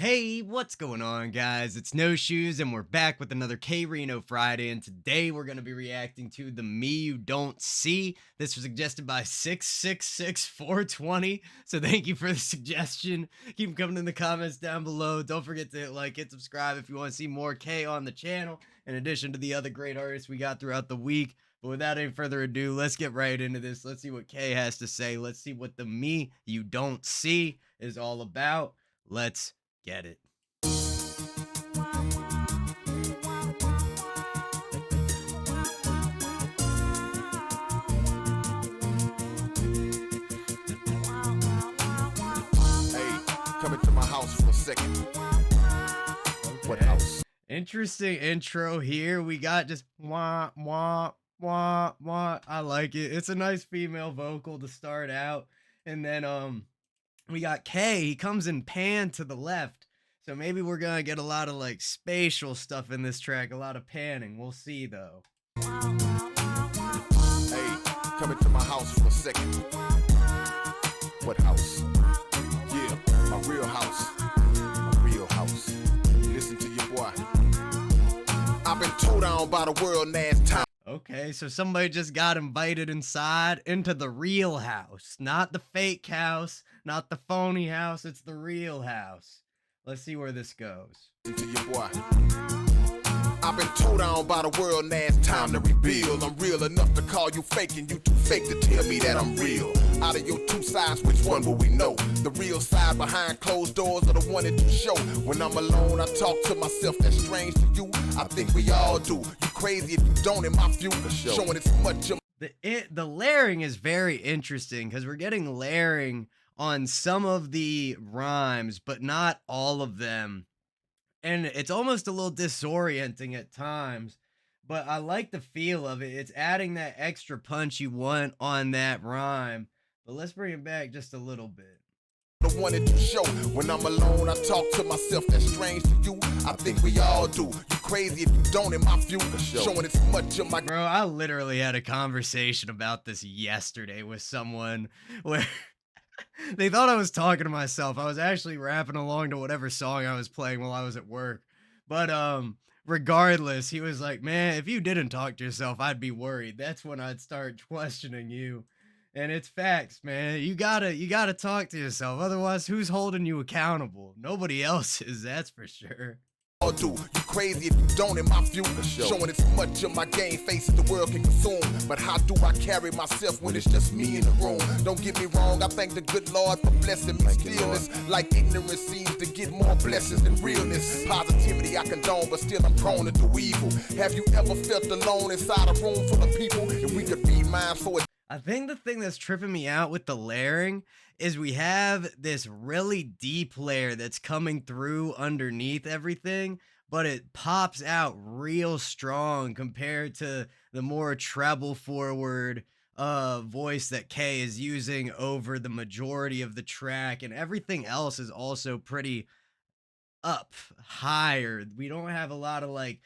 Hey, what's going on, guys? It's No Shoes, and we're back with another K-Rino Friday. And today we're going to be reacting to the Me You Don't See. This was suggested by 666420. So thank you for the suggestion. Keep 'em coming in the comments down below. Don't forget to hit like, hit subscribe if you want to see more K on the channel, in addition to the other great artists we got throughout the week. But without any further ado, let's get right into this. Let's see what K has to say. Let's see what the Me You Don't See is all about. Let's get it. Hey, come into my house for a second. What house? Interesting intro here. We got just wah wah wah wah. I like it. It's a nice female vocal to start out. And then we got K. He comes in pan to the left. So maybe we're gonna get a lot of like spatial stuff in this track, a lot of panning. We'll see though. Hey, come into my house for a second. What house? Yeah, my real house. My real house. Listen to your boy. I've been towed down by the world last time. Okay, so somebody just got invited inside into the real house, not the fake house, not the phony house. It's the real house. Let's see where this goes. Listen to your boy. I've been towed down by the world last time to rebuild. I'm real enough to call you fake, and you too fake to tell me that I'm real. Out of your two sides, which one will we know? The real side behind closed doors or the one that you show? When I'm alone, I talk to myself. That's strange to you. I think we all do. You crazy if you don't, in my view. Showing it's much of The layering is very interesting because we're getting layering on some of the rhymes, but not all of them. And it's almost a little disorienting at times, but I like the feel of it. It's adding that extra punch you want on that rhyme. But let's bring it back just a little bit. the one that you show. When I'm alone, I talk to myself. That's strange to you. I think we all do. You crazy if you don't, in my view. Showing it's much of my. Bro, I literally had a conversation about this yesterday with someone where they thought I was talking to myself. I was actually rapping along to whatever song I was playing while I was at work. But regardless, he was like, "Man, if you didn't talk to yourself, I'd be worried. That's when I'd start questioning you." And it's facts, man. You gotta talk to yourself. Otherwise, who's holding you accountable? Nobody else is, that's for sure. All do. You crazy if you don't, in my view. Showing it's much of my game faces the world can consume. But how do I carry myself when it's just me in the room? Don't get me wrong, I thank the good Lord for blessing me stillness. Like ignorance seems to get more blessings than realness. Positivity I condone, but still I'm prone to do evil. Have you ever felt alone inside a room full of people? If we could read minds for it. I think the thing that's tripping me out with the layering is we have this really deep layer that's coming through underneath everything, but it pops out real strong compared to the more treble forward voice that K is using over the majority of the track, and everything else is also pretty up higher. We don't have like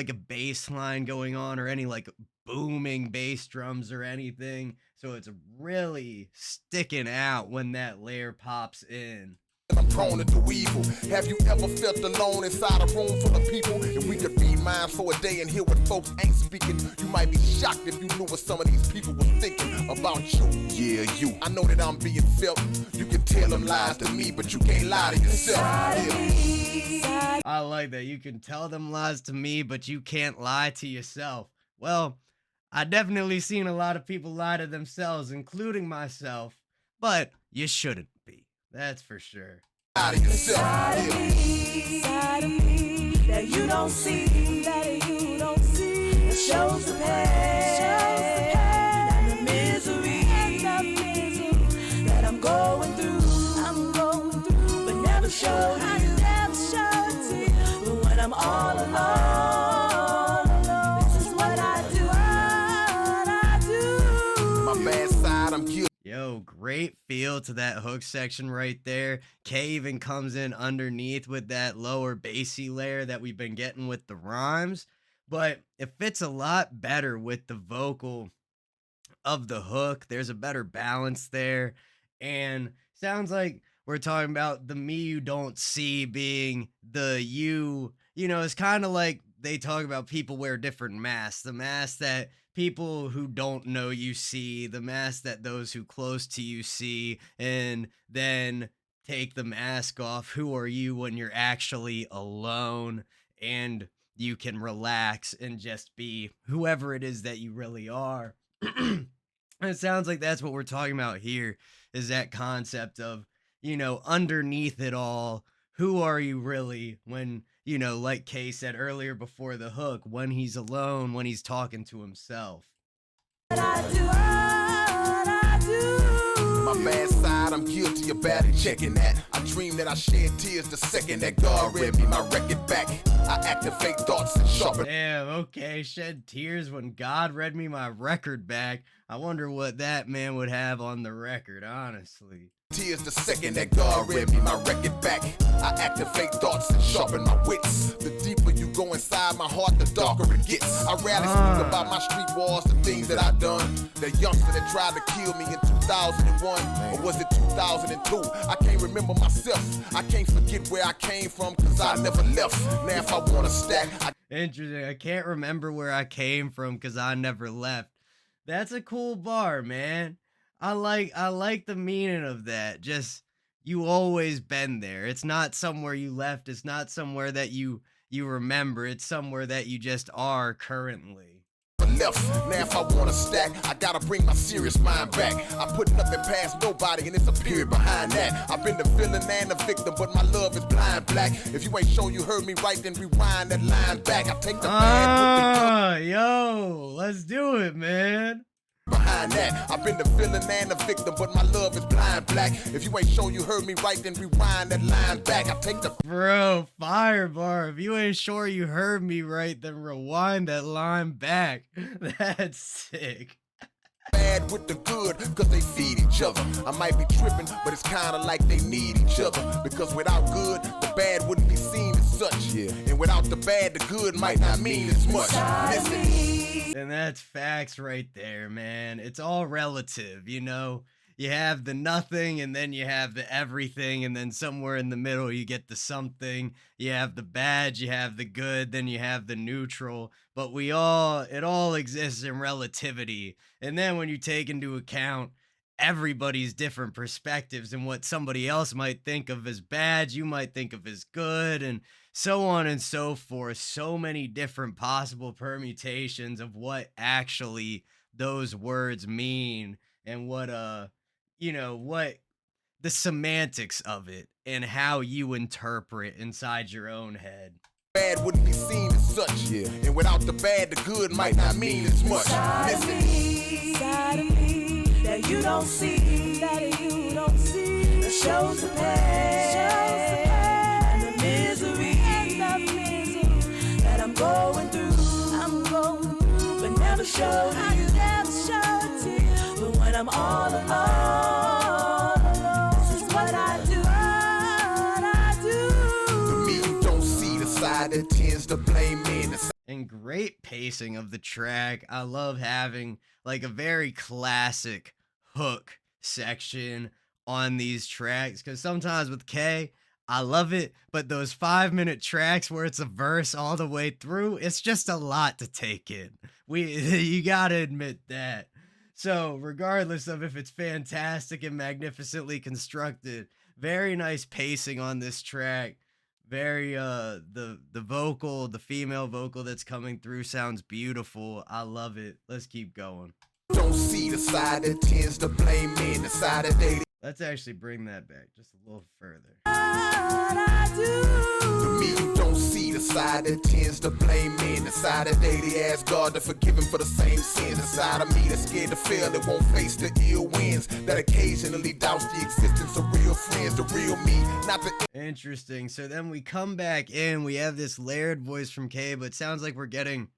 a bass line going on or any like booming bass drums or anything. So it's really sticking out when that layer pops in. I'm prone to do evil. Have you ever felt alone inside a room full of people? If we could read minds for a day and hear what folks ain't speaking, you might be shocked if you knew what some of these people were thinking about you. Yeah, you. I know that I'm being felt. You can tell them lies to me, but you can't lie to yourself. Yeah. I like that. You can tell them lies to me, but you can't lie to yourself. Well, I definitely seen a lot of people lie to themselves, including myself, but you shouldn't be. That's for sure. Lie to yourself. Side of me that you don't see, that shows the pain and the misery that I'm going through, but never showed you. But when I'm all alone, this is what I do. My bad side, I'm guilty. Yo, great feel to that hook section right there. K even comes in underneath with that lower bassy layer that we've been getting with the rhymes, but it fits a lot better with the vocal of the hook. There's a better balance there, and sounds like we're talking about the me you don't see being the you know, it's kind of like they talk about people wear different masks. The mask that people who don't know you see, the mask that those who close to you see, and then take the mask off. Who are you when you're actually alone and you can relax and just be whoever it is that you really are? It sounds like that's what we're talking about here is that concept of, underneath it all, who are you really when, like Kay said earlier before the hook, when he's alone, when he's talking to himself. What I My do. bad side, I'm guilty of badly checking that. I dream that I shed tears the second that God read me my record back. I activate thoughts and sharpen Damn, okay, shed tears when God read me my record back. I wonder what that man would have on the record, honestly. tears the second that God read me my record back. I activate thoughts and sharpen my wits. The deeper you go inside my heart, the darker it gets. I rarely speak about my street wars, the things that I done. The youngster that tried to kill me in 2001, or was it 2002? I can't remember myself. I can't forget where I came from, cause I never left. Now if I wanna stack, Interesting. I can't remember where I came from because I never left. That's a cool bar, man. I like the meaning of that. Just you always been there. It's not somewhere you left. It's not somewhere that you remember. It's somewhere that you just are currently. left. Now if I wanna stack, I gotta bring my serious mind back. I put nothing past nobody and it's a period behind that. I've been the villain and the victim, but my love is blind black. If you ain't sure you heard me right, then rewind that line back. I take the bad with the good Yo, let's do it, man. behind that. I've been the villain and the victim, but my love is blind black. If you ain't sure you heard me right, then rewind that line back. I take the Bro, fire bar. If you ain't sure you heard me right, then rewind that line back. That's sick. bad with the good, cause they feed each other. I might be tripping, but it's kinda like they need each other. Because without good, the bad wouldn't be seen as such. Yeah. And without the bad, the good might not mean as much. Listen. And that's facts right there, man. It's all relative, you know? You have the nothing, and then you have the everything, and then somewhere in the middle, you get the something. You have the bad, you have the good, then you have the neutral. But it all exists in relativity. And then when you take into account everybody's different perspectives and what somebody else might think of as bad, you might think of as good, and so on and so forth. So many different possible permutations of what actually those words mean and what the semantics of it and how you interpret inside your own head. Bad wouldn't be seen as such. Yeah. And without the bad, the good might not mean as much. Listen. Side of me that you don't see, that shows the pain and the misery that I'm going through, but never show to you. But when I'm all alone, this is what I do. For me, you don't see the side that tends to blame me. And great pacing of the track. I love having like a very classic hook section on these tracks because sometimes with K, I love it, but those 5-minute tracks where it's a verse all the way through, it's just a lot to take in. You gotta admit that. So, regardless of if it's fantastic and magnificently constructed, very nice pacing on this track. Very the vocal, the female vocal that's coming through sounds beautiful. I love it. Let's keep going. Don't see the side that tends to blame me, the side that they. Let's actually bring that back just a little further. For me, you don't see the side that tends to blame me, the side that they ask God to forgive him for the same sins. The side of me that's scared to fail, that won't face the ill winds, that occasionally doubts the existence of real friends, the real me, not the. Interesting. So then we come back in. We have this layered voice from K, but it sounds like we're getting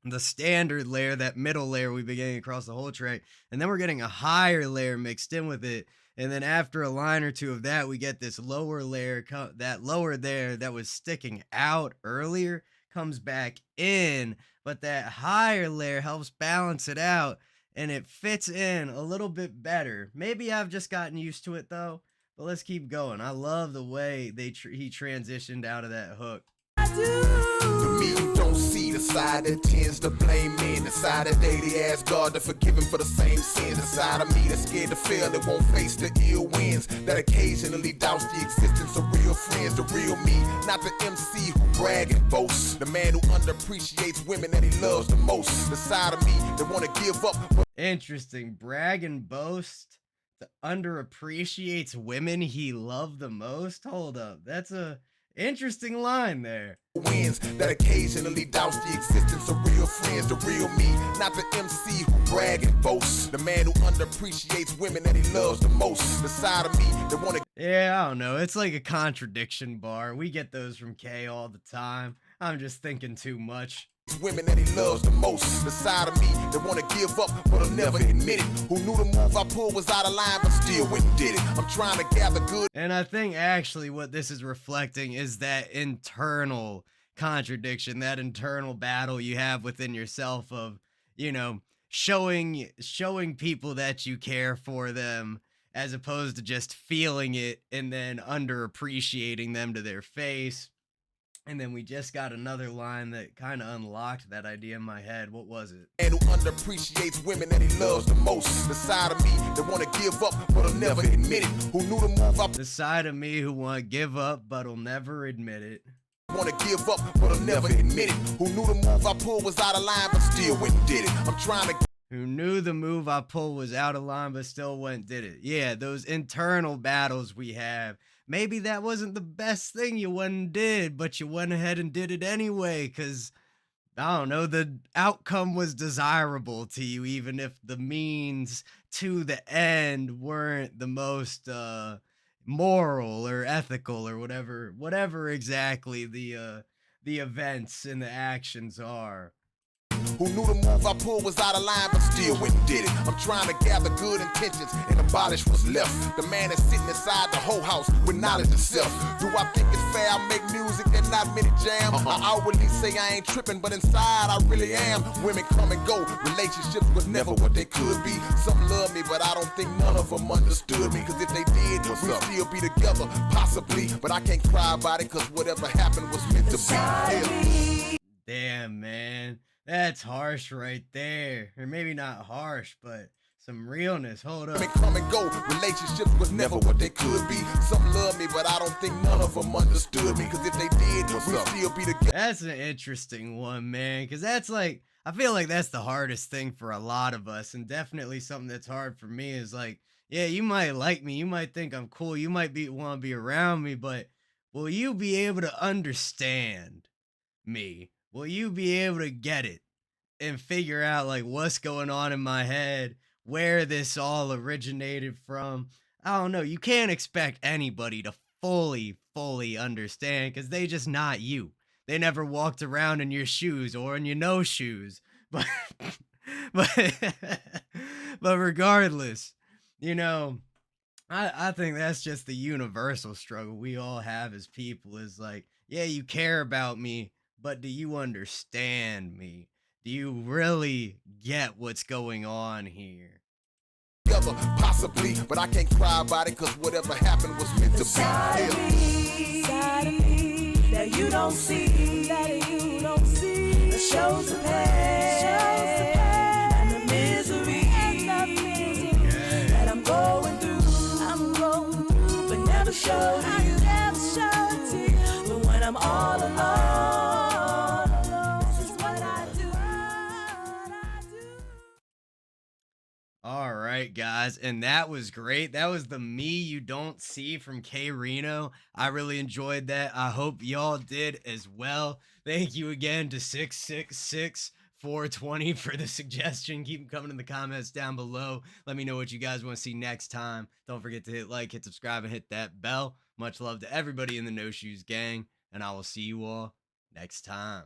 the standard layer, that middle layer we've been getting across the whole track, and then we're getting a higher layer mixed in with it. And then after a line or two of that, we get this lower layer, that lower there that was sticking out earlier comes back in, but that higher layer helps balance it out and it fits in a little bit better. Maybe I've just gotten used to it though, But let's keep going. I love the way he transitioned out of that hook. To me, you don't see the side that tends to blame men. The side that daily ask God to forgive him for the same sins. The side of me that's scared to fail, that won't face the ill winds. That occasionally doubts the existence of real friends. The real me, not the MC who brag and boast. The man who underappreciates women that he loves the most. The side of me that wanna give up. Interesting. Brag and boast. The underappreciates women he loved the most. Hold up. That's a interesting line there. Wins that occasionally doubts the existence of real friends. The real me, not the MC who brag and boast. The man who underappreciates women that he loves the most. The side of me that wanna. Yeah, I don't know. It's like a contradiction bar. We get those from K all the time. I'm just thinking too much. Women that he loves the most. The side of me that wanna give up but'll never admit it. Who knew the move I pulled was out of line but still went and did it. I'm trying to gather good. And I think actually what this is reflecting is that internal contradiction, that internal battle you have within yourself of, you know, showing people that you care for them as opposed to just feeling it and then underappreciating them to their face. And then we just got another line that kind of unlocked that idea in my head. What was it? And who underappreciates women that he loves the most. The side of me that wanna give up but'll never admit it. Who knew the move I. The side of me who want to give up but'll never admit it. Wanna give up but'll never admit it. Who knew the move I pulled was out of line but still went and did it. I'm trying to. Who knew the move I pulled was out of line but still went and did it. Yeah, those internal battles we have. Maybe that wasn't the best thing you went and did, but you went ahead and did it anyway because, I don't know, the outcome was desirable to you, even if the means to the end weren't the most moral or ethical or whatever exactly the events and the actions are. Who knew the move I pulled was out of line but still went and did it. I'm trying to gather good intentions and abolish what's left. The man is sitting inside the whole house with knowledge of self. Do I think it's fair I make music that not many jam? I outwardly say I ain't tripping, but inside I really am. Women come and go, relationships was never what they could be. Some love me, but I don't think none of them understood me. Cause if they did, we'd still be together, possibly. But I can't cry about it cause whatever happened was meant to be. Yeah. Damn, man. That's harsh right there. Or maybe not harsh, but some realness. Hold up. Come and go, relationships was never what they could be. Some love me, but I don't think none of them understood me. Cause if they did, we'd still be together. That's an interesting one, man. Cause that's like, I feel like that's the hardest thing for a lot of us. And definitely something that's hard for me is like, yeah, you might like me. You might think I'm cool. You might want to be around me, but will you be able to understand me? Will you be able to get it and figure out like what's going on in my head, where this all originated from? I don't know. You can't expect anybody to fully understand because they just not you. They never walked around in your shoes or in your no shoes. But but but regardless, you know, I think that's just the universal struggle we all have as people is like, yeah, you care about me, but do you understand me? Do you really get what's going on here? Together, possibly, but I can't cry about it cause whatever happened was meant to be. Side of me that you don't see, that shows the pain and the misery that I'm going through, but never show you. But when I'm all alone, this is what I do. All right, guys, and that was great. That was the Me You Don't See from K-Rino. I really enjoyed that. I hope y'all did as well. Thank you again to 666-420 for the suggestion. Keep them coming in the comments down below. Let me know what you guys want to see next time. Don't forget to hit like, hit subscribe, and hit that bell. Much love to everybody in the No Shoes gang, and I will see you all next time.